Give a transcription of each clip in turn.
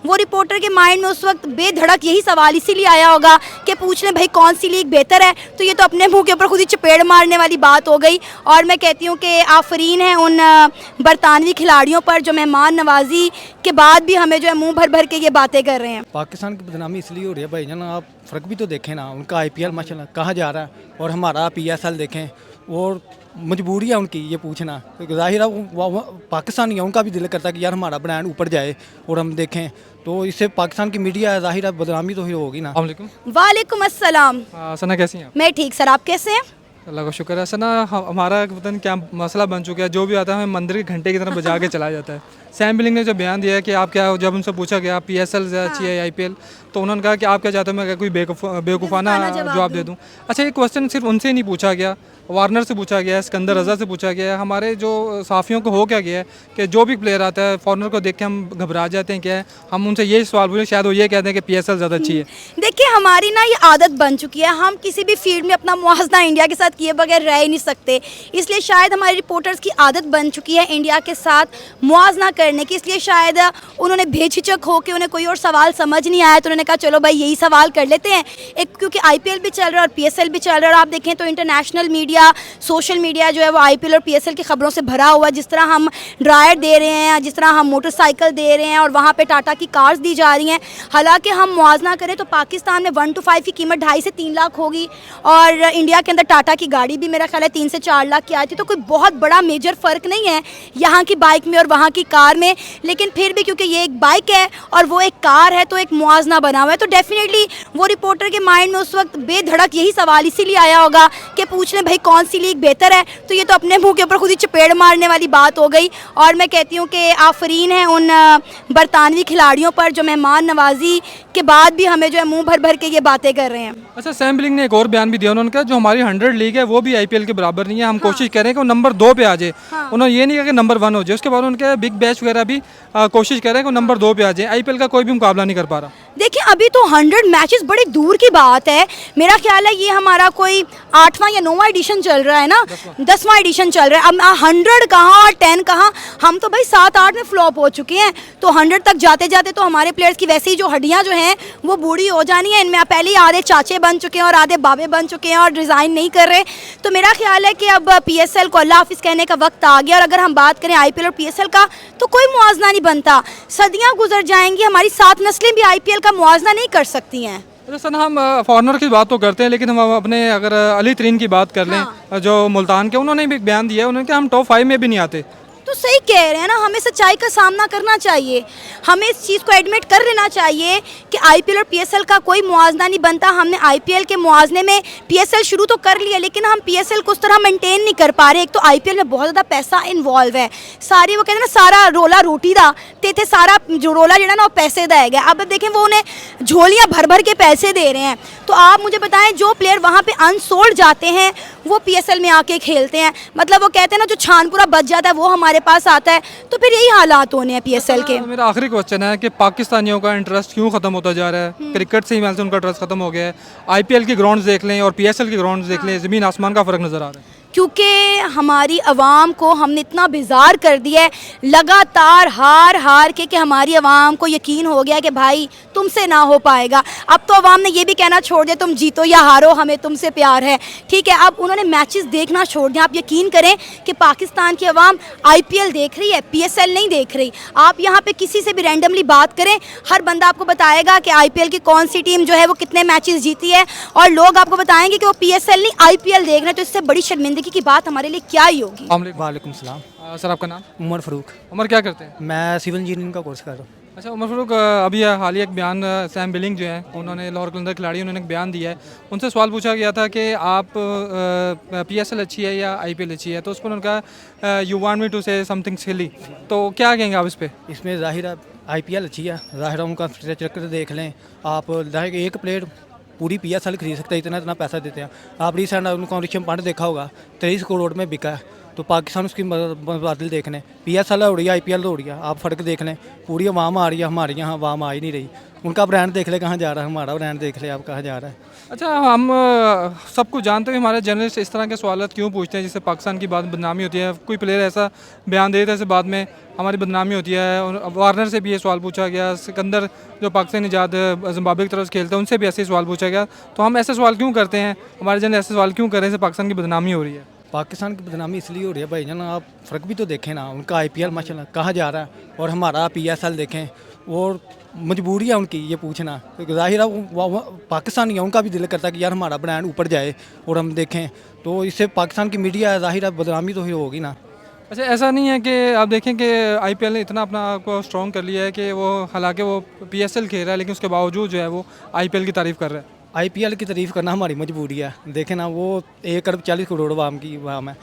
वो रिपोर्टर के माइंड में उस वक्त बेधड़क यही सवाल इसीलिए आया होगा कि पूछ लें भाई कौन सी लीग बेहतर है, तो ये तो अपने मुंह के ऊपर खुद ही चपेड़ मारने वाली बात हो गई। और मैं कहती हूँ कि आफरीन है उन बरतानवी खिलाड़ियों पर जो मेहमान नवाजी के बाद भी हमें जो है मुंह भर भर के ये बातें कर रहे हैं। पाकिस्तान की बदनामी इसलिए हो रही है भाई जान, आप फ़र्क भी तो देखें ना, उनका आईपीएल माशाल्लाह कहाँ जा रहा है और हमारा पीएसएल देखें, और मजबूरी है उनकी ये पूछना। ज़ाहिर है पाकिस्तानी है, उनका भी दिल करता है कि यार हमारा ब्रांड ऊपर जाए और हम देखें, तो इससे पाकिस्तान की मीडिया है ज़ाहिर है बदनामी तो ही होगी ना। वालेकुम अस्सलाम। सना कैसी हैं? मैं ठीक सर, आप कैसे हैं? अल्लाह का शुक्र है। सना हमारा पता नहीं क्या मसला बन चुका है, जो भी आता है हमें मंदिर के घंटे की तरह बजा के चला जाता है। सैम बिलिंग ने जो बयान दिया है कि आप क्या, जब उनसे पूछा गया पीएसएल से अच्छी है आईपीएल, तो उन्होंने कहा कि आप क्या चाहते हो मैं कोई बेवकूफ़ाना जवाब दे दूं। अच्छा, ये क्वेश्चन सिर्फ उनसे नहीं पूछा गया, वार्नर से पूछा गया है, सिकंदर रजा से पूछा गया है। हमारे जो साफियों को हो क्या गया है कि जो भी प्लेयर आता है फॉरनर को देख के हम घबरा जाते हैं। क्या है, हम उनसे यही सवाल पूछे, शायद वो ये कहते हैं कि पीएसएल ज़्यादा अच्छी है। देखिए हमारी ना ये आदत बन चुकी है, हम किसी भी फील्ड में अपना मुआवजा इंडिया के साथ किए बगैर रह ही नहीं सकते। इसलिए शायद हमारे रिपोर्टर्स की आदत बन चुकी है इंडिया के साथ मुआवजा करने की, इसलिए शायद उन्होंने बेझिझक हो के उन्हें कोई और सवाल समझ नहीं आया तो उन्होंने कहा चलो भाई यही सवाल कर लेते हैं। एक क्योंकि आईपीएल भी चल रहा है और पीएसएल भी चल रहा है, और आप देखें तो इंटरनेशनल मीडिया, सोशल मीडिया जो है वो आईपीएल और पीएसएल की खबरों से भरा हुआ है। जिस तरह हम ड्रायर दे रहे हैं, जिस तरह हम मोटरसाइकिल दे रहे हैं और वहाँ पे टाटा की कार्स दी जा रही हैं, हालांकि हम मुआवजा करें तो पाकिस्तान में 1 to 5 की कीमत 2.5 से 3 लाख होगी, और इंडिया के अंदर टाटा की गाड़ी भी मेरा ख्याल है 3 से 4 लाख की आई थी। तो कोई बहुत बड़ा मेजर फ़र्क नहीं है यहाँ की बाइक में और वहाँ की कार में, लेकिन फिर भी क्योंकि ये एक बाइक है और वो एक कार है तो एक मुआवजा बना हुआ है, तो डेफिनेटली वो रिपोर्टर के माइंड में उस वक्त बेधड़क यही सवाल इसीलिए आया होगा कि पूछ लें भाई कौन सी लीग बेहतर है, तो ये तो अपने मुंह के ऊपर खुद ही चपेड़ मारने वाली बात हो गई। और मैं कहती हूँ कि आफरीन है उन बरतानवी खिलाड़ियों पर जो मेहमान नवाजी के बाद भी हमें जो है मुंह भर भर के ये बातें कर रहे हैं। अच्छा, सैम बिलिंग ने एक और बयान भी दिया, उन्होंने कहा जो हमारी 100 लीग है वो भी आईपीएल के बराबर नहीं है, हम कोशिश कर रहे हैं कि वो नंबर 2 पे आ जाए। उन्होंने ये नहीं कहा कि नंबर 1 हो जाए। उसके बाद उन्होंने कहा बिग बैश वगैरह भी कोशिश कर रहे हैं कि नंबर 2 पे आ जाए। आईपीएल का कोई भी मुकाबला नहीं कर पा रहा। देखिए अभी तो 100 मैचेस बड़ी दूर की बात है, मेरा ख्याल है ये हमारा कोई 8वां या 9वां एडिशन चल रहा है ना, 10वां एडिशन चल रहा है। अब 100 कहाँ और 10 कहाँ, हम तो भाई 7-8 में फ्लॉप हो चुके हैं। तो 100 तक जाते जाते तो हमारे प्लेयर्स की वैसे ही जो हड्डियाँ जो हैं वो बूढ़ी हो जानी है। इनमें पहले ही आधे चाचे बन चुके हैं और आधे बाबे बन चुके हैं और रिज़ाइन नहीं कर रहे। तो मेरा ख्याल है कि अब पीएसएल को अल्लाह हाफिज़ कहने का वक्त आ गया। और अगर हम बात करें आईपीएल और पीएसएल का तो कोई मुआवजा नहीं बनता, सदियाँ गुजर जाएंगी, हमारी 7 नस्लें भी आईपीएल का मुआवजा नहीं कर सकती हैं। अच्छा सर, हम फॉरनर की बात तो करते हैं, लेकिन हम अपने अगर अली तरीन की बात कर लें जो मुल्तान के, उन्होंने भी एक बयान दिया है, उन्होंने कहा हम टॉप 5 में भी नहीं आते। तो सही कह रहे हैं ना, हमें सच्चाई का सामना करना चाहिए, हमें इस चीज़ को एडमिट कर लेना चाहिए कि आईपीएल और पीएसएल का कोई मुआवजा नहीं बनता। हमने आईपीएल के मुआवजे में पीएसएल शुरू तो कर लिया, लेकिन हम पीएसएल को उस तरह मेंटेन नहीं कर पा रहे। एक तो आईपीएल में बहुत ज़्यादा पैसा इन्वॉल्व है, सारी वो कहते हैं ना सारा रोला रोटी दा ते सारा जो रोला जो ना वो पैसे दा है। अब देखें वो उन्हें झोलियाँ भर भर के पैसे दे रहे हैं। तो आप मुझे बताएं, जो प्लेयर वहाँ पे अनसोल्ड जाते हैं वो पीएसएल में आके खेलते हैं, मतलब वो कहते हैं ना जो छान पूरा बच जाता है वो हमारे पास आता है। तो फिर यही हालात होने हैं पीएसएल के। मेरा आखिरी क्वेश्चन है कि पाकिस्तानियों का इंटरेस्ट क्यों खत्म होता जा रहा है? क्रिकेट से ही मैच से उनका इंटरेस्ट खत्म हो गया है। आईपीएल की ग्राउंड्स देख लें और पीएसएल की ग्राउंड्स देख लें, ज़मीन आसमान का फ़र्क नज़र आ रहा है। क्योंकि हमारी आवाम को हमने इतना बेजार कर दिया है लगातार हार हार के कि हमारी आवाम को यकीन हो गया कि भाई तुमसे ना हो पाएगा। अब तो आवाम ने ये भी कहना छोड़ दिया तुम जीतो या हारो हमें तुमसे प्यार है, ठीक है। अब उन्होंने मैचेस देखना छोड़ दिया। आप यकीन करें कि पाकिस्तान की आवाम आईपीएल देख रही है, पीएसएल नहीं देख रही। आप यहाँ पे किसी से भी रैंडमली बात करें, हर बंदा आपको बताएगा कि आईपीएल की कौन सी टीम जो है वो कितने मैचेस जीती है, और लोग आपको बताएंगे कि वो पीएसएल नहीं आईपीएल देख रहे हैं। तो इससे बड़ी शर्मिंदगी की बात हमारे लिए क्या ही होगी। वालेकुम सलाम। सर आपका नाम? उमर फ़ारूक। उमर क्या करते हैं? मैं सिविल इंजीनियरिंग का कोर्स कर रहा हूँ। अच्छा उमर फ़ारूक, अभी हालिया एक बयान सैम बिलिंग जो है उन्होंने लाहौर कलंदर खिलाड़ी, उन्होंने एक बयान दिया है। उनसे सवाल पूछा गया था कि आप पीएसएल अच्छी है या आईपीएल अच्छी है, तो उस पर उन्होंने कहा you want me to say something silly. तो क्या कहेंगे आप इस पर? इसमें ज़ाहिर है आईपीएल अच्छी है, ज़ाहिर है उनका चक्कर देख लें आप। एक प्लेयर पूरी पीएसएल खरीद सकते हैं, इतना इतना पैसा देते हैं। आप रिसेंट उनका ऋषभ पंत देखा होगा 23 करोड़ में बिका है, तो पाकिस्तान उसकी मुकाबले देख लें, PSL हो रही है, IPL हो रही है, आप फ़र्क देख लें, पूरी आवाम आ रही है, हमारे यहाँ आवाम आ ही नहीं रही। उनका ब्रांड देख ले कहाँ जा रहा है, हमारा ब्रांड देख ले आप कहाँ जा रहा है। अच्छा, हम सब कुछ जानते हैं हमारे जर्नलिस्ट इस तरह के सवाल क्यों पूछते हैं जिससे पाकिस्तान की बात बदनामी होती है। कोई प्लेयर ऐसा बयान दे देता है, इससे बाद में हमारी बदनामी होती है। और वार्नर से भी ये सवाल पूछा गया, सिकंदर जो पाकिस्तानी निजात जिम्बाब्वे की तरफ से खेलते हैं उनसे भी ऐसे ही सवाल पूछा गया। तो हम ऐसे सवाल क्यों करते हैं, हमारे जर्नलिस्ट ऐसे सवाल क्यों कर रहे हैं, इससे पाकिस्तान की बदनामी हो रही है। पाकिस्तान की बदनामी इसलिए हो रही है भाईजान, आप फ़र्क भी तो देखें ना, उनका IPL माशाल्लाह कहाँ जा रहा है और हमारा PSL देखें। और मजबूरी है उनकी ये पूछना, क्योंकि ज़ाहिर है वो पाकिस्तानी है, उनका भी दिल करता है कि यार हमारा ब्रांड ऊपर जाए और हम देखें। तो इससे पाकिस्तान की मीडिया ज़ाहिर है बदनामी तो ही होगी ना। अच्छा, ऐसा नहीं है कि आप देखें कि IPL ने इतना अपना आपको स्ट्रॉन्ग कर लिया है कि वो हालांकि वो PSL खेल रहा है लेकिन उसके बावजूद जो है वो IPL की तारीफ़ कर रहा है। IPL की तारीफ़ करना हमारी मजबूरी है। देखें ना, वो 1 अरब 40 करोड़ आवाम की आवाम है।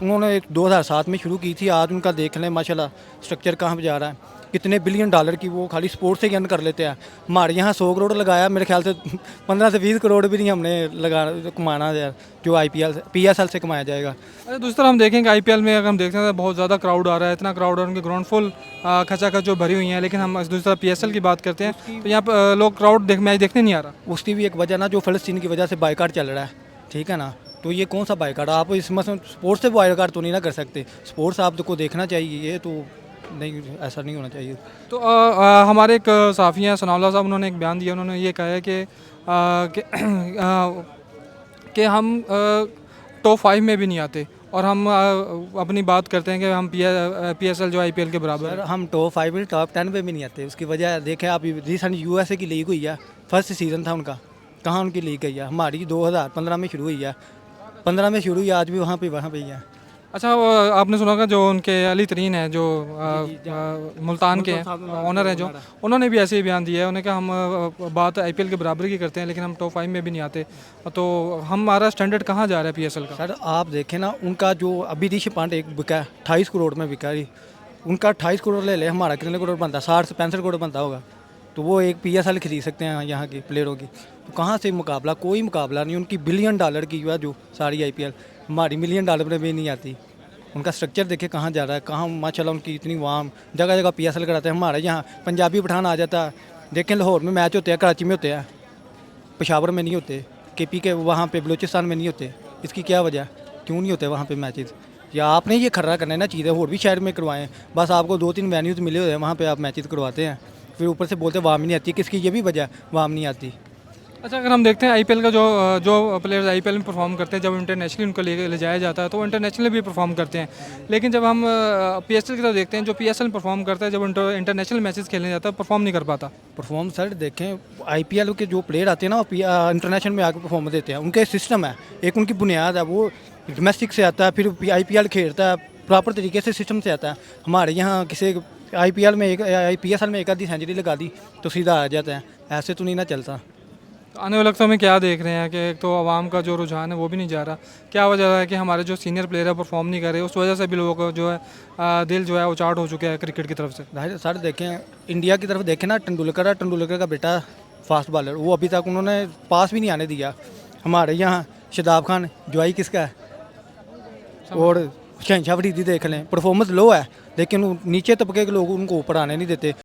उन्होंने 2007 में शुरू की थी, आज उनका देख लें माशाल्लाह स्ट्रक्चर कहाँ पे जा रहा है। कितने बिलियन डॉलर की वो खाली स्पोर्ट्स से ही अर्न कर लेते हैं। हमारे यहाँ 100 करोड़ लगाया, मेरे ख्याल से 15 से 20 करोड़ भी नहीं हमने कमाना यार, जो PSL से कमाया जाएगा। अच्छा, दूसरी तरफ हम देखेंगे IPL में अगर हम देखते हैं तो बहुत ज़्यादा क्राउड आ रहा है, इतना क्राउड और उनकी ग्राउंड फुल खचाखच जो भरी हुई हैं। लेकिन हम दूसरी तरफ PSL की बात करते हैं तो यहाँ पर लोग क्राउड मैच देखने नहीं आ रहा। उसकी भी एक वजह ना, जो फ़लस्तीन की वजह से बाइकाट चल रहा है, ठीक है ना। तो ये कौन सा बाइकाट, आप इस मसलन स्पोर्ट्स से बाइकाट तो नहीं ना कर सकते। स्पोर्ट्स आपको देखना चाहिए, ये तो नहीं, ऐसा नहीं होना चाहिए। तो हमारे एक साफ़ी हैं सनाउल्लाह साहब, उन्होंने एक बयान दिया, उन्होंने ये कहा है कि हम टॉप 5 में भी नहीं आते और हम अपनी बात करते हैं कि हम PSL जो IPL के बराबर सर है। हम टॉप 5 में टॉप 10 पे भी नहीं आते। उसकी वजह देखें आप, रिसेंट USA की लीग हुई है, फर्स्ट सीज़न था उनका, कहाँ उनकी लीग गई है। हमारी 2015 में शुरू हुई है, 15 में शुरू हुई, आज भी वहाँ पे ही है। अच्छा, वो आपने सुना होगा जो उनके अली तरीन है जो मुल्तान के ऑनर हैं, जो उन्होंने भी ऐसे ही बयान दिया है। उन्होंने कहा हम बात IPL के बराबर की करते हैं लेकिन हम टॉप 5 में भी नहीं आते। तो हमारा स्टैंडर्ड कहाँ जा रहा है PSL का। सर आप देखें ना, उनका जो अभी ऋषभ पांडे एक बिका है 28 करोड़ में बिका है, उनका 28 करोड़ ले ले, हमारा कितने करोड़ बनता है, 60 से 65 करोड़ बनता होगा। तो वो एक PSL खरीद सकते हैं यहाँ के प्लेयरों की। तो कहाँ से मुकाबला, कोई मुकाबला नहीं। उनकी बिलियन डॉलर की जो सारी IPL, हमारी मिलियन डॉलर में भी नहीं आती। उनका स्ट्रक्चर देखिए कहाँ जा रहा है, कहाँ माशाल्लाह उनकी इतनी वाम जगह जगह PSL कराते हैं। हमारे यहाँ पंजाबी पठान आ जाता है। देखें लाहौर में मैच होते हैं, कराची में होते हैं, पेशावर में नहीं होते, KP के वहाँ पे बलूचिस्तान में नहीं होते। इसकी क्या वजह, क्यों नहीं होते वहाँ पे मैचेस? या आपने ये खर्रा करना है ना चीज़ें, और भी शहर में करवाएं। बस आपको 2-3 वेन्यूज़ मिले हुए हैं, वहाँ पे आप मैचेस करवाते हैं, फिर ऊपर से बोलते वाम नहीं आती। किसकी ये भी वजह, वाम नहीं आती। अच्छा, अगर हम देखते हैं IPL का जो प्लेयर्स IPL में परफॉर्म करते हैं, जब इंटरनेशनली उनको ले जाया जाता है तो वो इंटरनेशनली भी परफॉर्म करते हैं। लेकिन जब हम PSL की तरफ देखते हैं, जो PSL में परफॉर्म करता है, जब इंटरनेशनल मैचेस खेलने जाता है परफॉर्म नहीं कर पाता। परफॉर्म सर देखें, IPL के जो प्लेयर आते हैं ना, वो इंटरनेशनल में आकर परफॉर्म देते हैं। उनके सिस्टम है, एक उनकी बुनियाद है, वो डोमेस्टिक से आता है, फिर IPL खेलता है, प्रॉपर तरीके से सिस्टम से आता है। हमारे यहाँ किसी PSL में एक आधी सेंचुरी लगा दी तो सीधा आ जाता है, ऐसे तो नहीं ना चलता। तो आने वाले वक्त में क्या देख रहे हैं कि एक तो आवाम का जो रुझान है वो भी नहीं जा रहा, क्या वजह है कि हमारे जो सीनियर प्लेयर है परफॉर्म नहीं कर रहे, उस वजह से भी लोगों को जो है दिल जो है उचाट हो चुका है क्रिकेट की तरफ से। सर देखें, इंडिया की तरफ देखें ना, तेंदुलकर का बेटा फास्ट बॉलर, वो अभी तक उन्होंने पास भी नहीं आने दिया। हमारे यहाँ शादाब खान ज्वाई किसका है, और शहनशाह अफरीदी देख लें, परफॉर्मेंस लो है लेकिन नीचे तबके के लोग उनको ऊपर आने नहीं देते।